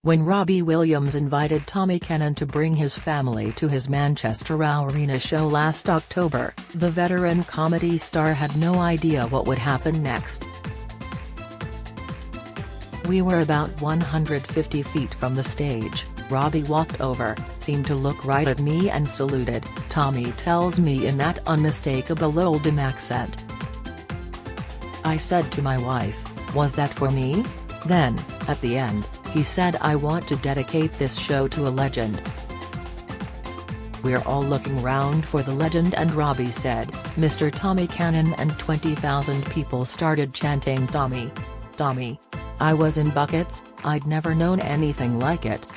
When Robbie Williams invited Tommy Cannon to bring his family to his Manchester Arena show last October, the veteran comedy star had no idea what would happen next. "We were about 150 feet from the stage. Robbie walked over, seemed to look right at me and saluted," Tommy tells me in that unmistakable Oldham accent. "I said to my wife, 'Was that for me?' Then, at the end, he said, 'I want to dedicate this show to a legend.' We're all looking round for the legend, and Robbie said, 'Mr. Tommy Cannon,' and 20,000 people started chanting 'Tommy, Tommy.' I was in buckets, I'd never known anything like it."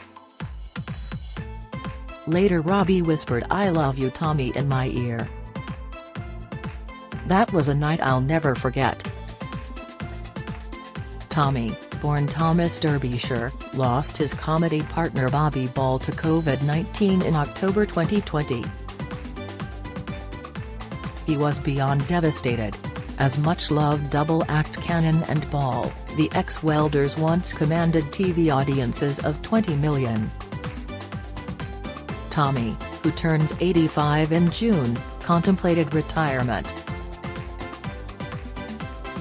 Later Robbie whispered "I love you Tommy" in my ear. "That was a night I'll never forget." Tommy, born Thomas Derbyshire, lost his comedy partner Bobby Ball to COVID-19 in October 2020. He was beyond devastated. As much-loved double-act Cannon and Ball, the ex-Welders once commanded TV audiences of 20 million. Tommy, who turns 85 in June, contemplated retirement.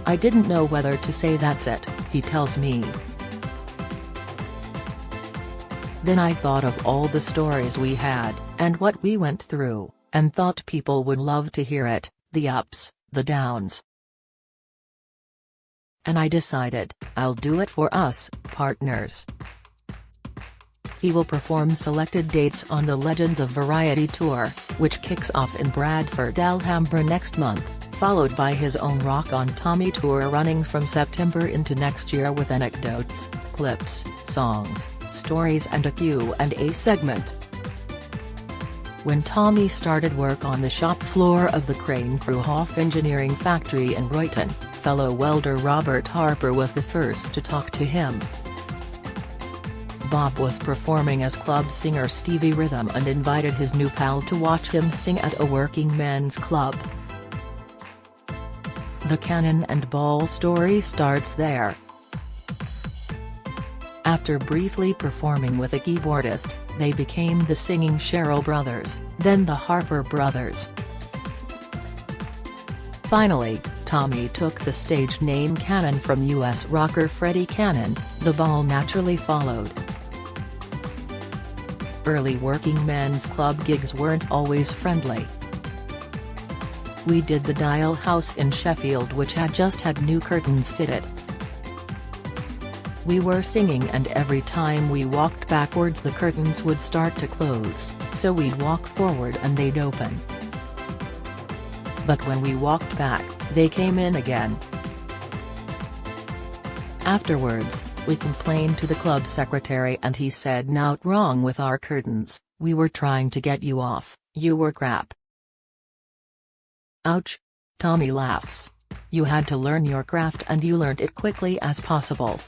"I didn't know whether to say that's it," he tells me. "Then I thought of all the stories we had, and what we went through, and thought people would love to hear it, the ups, the downs. And I decided, I'll do it for us, partners." He will perform selected dates on the Legends of Variety tour, which kicks off in Bradford, Alhambra next month, followed by his own Rock on Tommy tour running from September into next year with anecdotes, clips, songs, stories and a Q&A segment. When Tommy started work on the shop floor of the Crane Fruhoff engineering factory in Royton, fellow welder Robert Harper was the first to talk to him. Bob was performing as club singer Stevie Rhythm and invited his new pal to watch him sing at a working men's club. The Cannon and Ball story starts there. After briefly performing with a keyboardist, they became the singing Cheryl Brothers, then the Harper Brothers. Finally, Tommy took the stage name Cannon from US rocker Freddie Cannon, the Ball naturally followed. Early working men's club gigs weren't always friendly. We did the Dial House in Sheffield, which had just had new curtains fitted. We were singing, and every time we walked backwards the curtains would start to close, so we'd walk forward and they'd open. But when we walked back, they came in again. Afterwards, we complained to the club secretary and he said, "Nout wrong with our curtains, we were trying to get you off, you were crap." Ouch. Tommy laughs. "You had to learn your craft and you learnt it quickly as possible."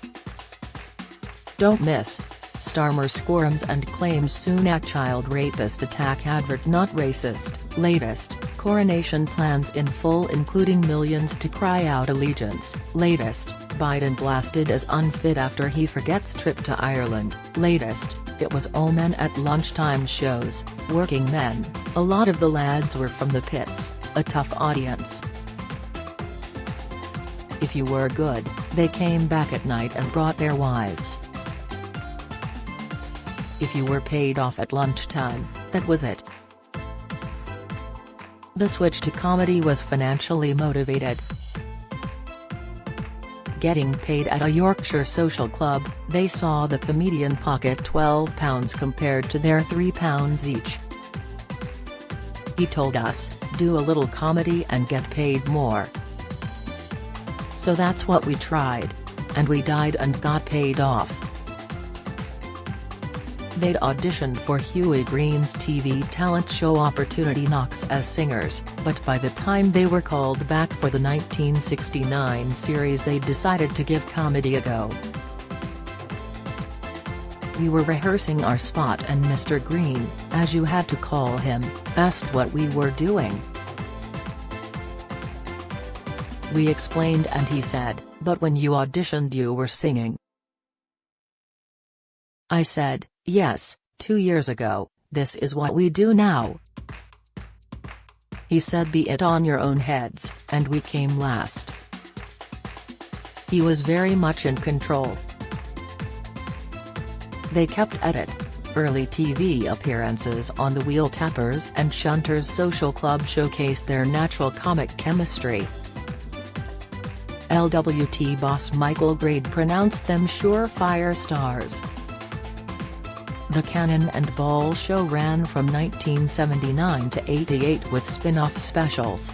Don't miss. Starmer squirms and claims Sunak child rapist attack advert not racist. Latest, coronation plans in full including millions to cry out allegiance. Latest, Biden blasted as unfit after he forgets trip to Ireland. Latest, it was all men at lunchtime shows, working men, a lot of the lads were from the pits, a tough audience. If you were good, they came back at night and brought their wives. If you were paid off at lunchtime, that was it. The switch to comedy was financially motivated. Getting paid at a Yorkshire social club, they saw the comedian pocket £12 compared to their £3 each. He told us, "Do a little comedy and get paid more." So that's what we tried. And we died and got paid off. They'd auditioned for Hughie Green's TV talent show Opportunity Knocks as singers, but by the time they were called back for the 1969 series they decided to give comedy a go. We were rehearsing our spot and Mr. Green, as you had to call him, asked what we were doing. We explained and he said, "But when you auditioned you were singing." I said, "Yes, 2 years ago, this is what we do now." He said, "Be it on your own heads," and we came last. He was very much in control. They kept at it. Early TV appearances on the Wheel Tappers and Shunters Social Club showcased their natural comic chemistry. LWT boss Michael Grade pronounced them surefire stars. The Cannon and Ball show ran from 1979 to '88 with spin-off specials.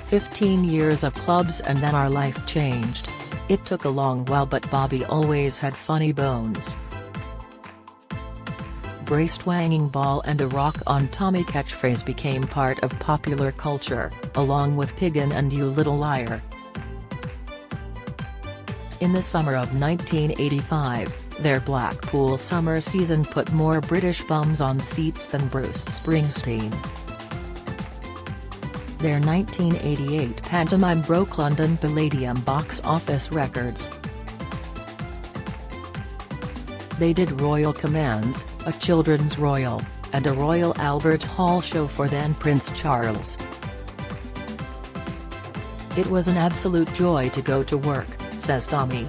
15 years of clubs and then our life changed. It took a long while, but Bobby always had funny bones. Brace-twanging ball and the Rock on Tommy catchphrase became part of popular culture, along with Piggin and You Little Liar. In the summer of 1985, their Blackpool summer season put more British bums on seats than Bruce Springsteen. Their 1988 pantomime broke London Palladium box office records. They did Royal Commands, a children's royal, and a Royal Albert Hall show for then Prince Charles. "It was an absolute joy to go to work," says Tommy.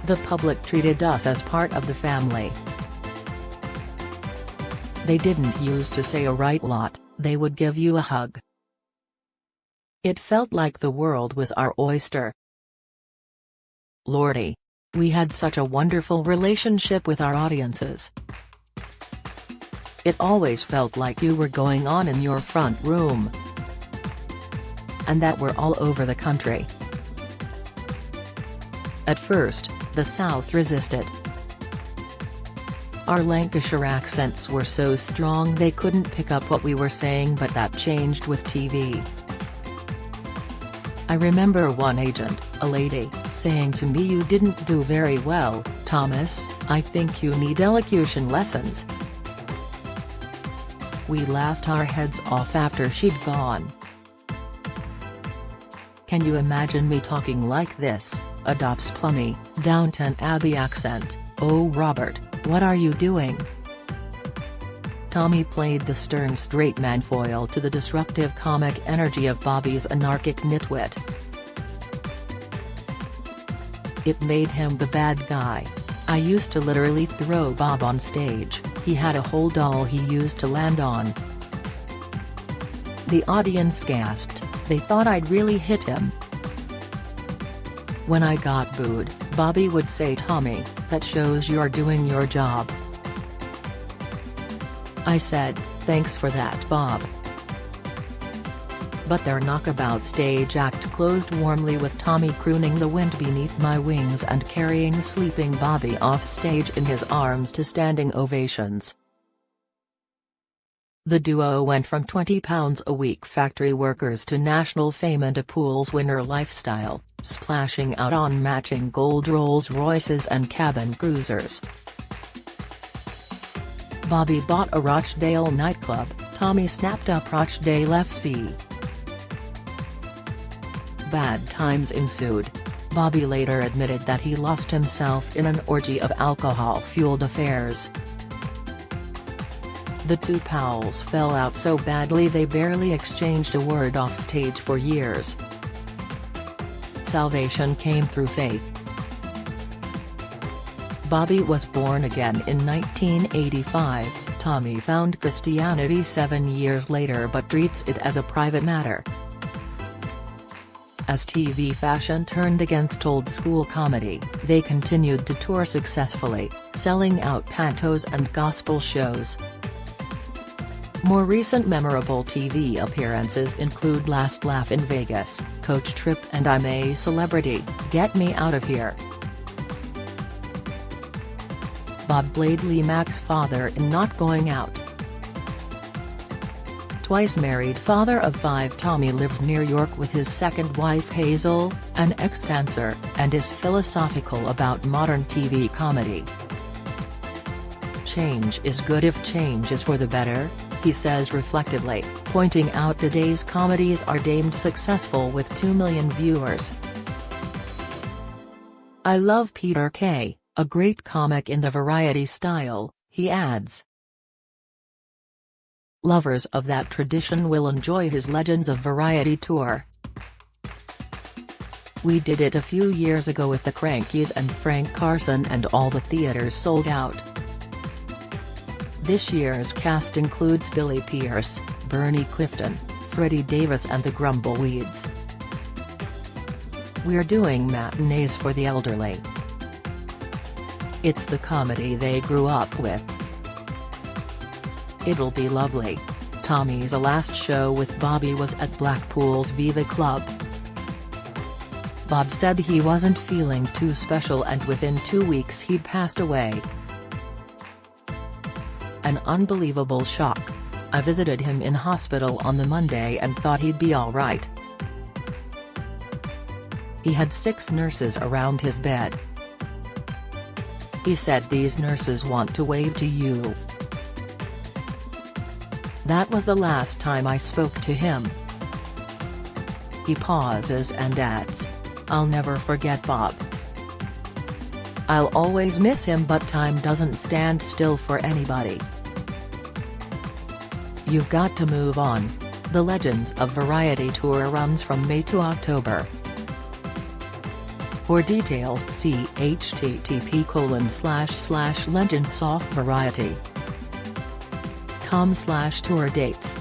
"The public treated us as part of the family. They didn't use to say a right lot, they would give you a hug. It felt like the world was our oyster. Lordy. We had such a wonderful relationship with our audiences. It always felt like you were going on in your front room. And that we're all over the country." At first, the South resisted. Our Lancashire accents were so strong they couldn't pick up what we were saying, but that changed with TV. I remember one agent, a lady, saying to me, "You didn't do very well, Thomas, I think you need elocution lessons." We laughed our heads off after she'd gone. "Can you imagine me talking like this, a Dobbs Plummy, Downton Abbey accent, oh Robert, what are you doing?" Tommy played the stern straight man foil to the disruptive comic energy of Bobby's anarchic nitwit. It made him the bad guy. I used to literally throw Bob on stage, he had a whole doll he used to land on. The audience gasped, they thought I'd really hit him. When I got booed, Bobby would say, "Tommy, that shows you're doing your job." I said, "Thanks for that, Bob." But their knockabout stage act closed warmly with Tommy crooning "The Wind Beneath My Wings" and carrying sleeping Bobby off stage in his arms to standing ovations. The duo went from £20 a week factory workers to national fame and a pools winner lifestyle, splashing out on matching gold Rolls Royces and cabin cruisers. Bobby bought a Rochdale nightclub, Tommy snapped up Rochdale FC. Bad times ensued. Bobby later admitted that he lost himself in an orgy of alcohol-fueled affairs. The two pals fell out so badly they barely exchanged a word off stage for years. Salvation came through faith. Bobby was born again in 1985, Tommy found Christianity 7 years later but treats it as a private matter. As TV fashion turned against old-school comedy, they continued to tour successfully, selling out pantos and gospel shows. More recent memorable TV appearances include Last Laugh in Vegas, Coach Trip and I'm a Celebrity, Get Me Out of Here. Bob played Lee Mack's father in Not Going Out. Twice married father of 5, Tommy lives near York with his second wife Hazel, an ex-dancer, and is philosophical about modern TV comedy. "Change is good if change is for the better," he says reflectively, pointing out today's comedies are deemed successful with 2 million viewers. I love Peter Kay, a great comic in the variety style, he adds. Lovers of that tradition will enjoy his Legends of Variety tour. We did it a few years ago with the Crankies and Frank Carson and all the theaters sold out. This year's cast includes Billy Pierce, Bernie Clifton, Freddie Davis and the Grumbleweeds. We're doing matinees for the elderly. It's the comedy they grew up with. It'll be lovely. Tommy's last show with Bobby was at Blackpool's Viva Club. Bob said he wasn't feeling too special and within 2 weeks he'd passed away. An unbelievable shock. I visited him in hospital on the Monday and thought he'd be alright. He had 6 nurses around his bed. He said these nurses want to wave to you. That was the last time I spoke to him. He pauses and adds, I'll never forget Bob. I'll always miss him, but time doesn't stand still for anybody. You've got to move on. The Legends of Variety tour runs from May to October. For details see http://legendsofvariety.com/tour dates.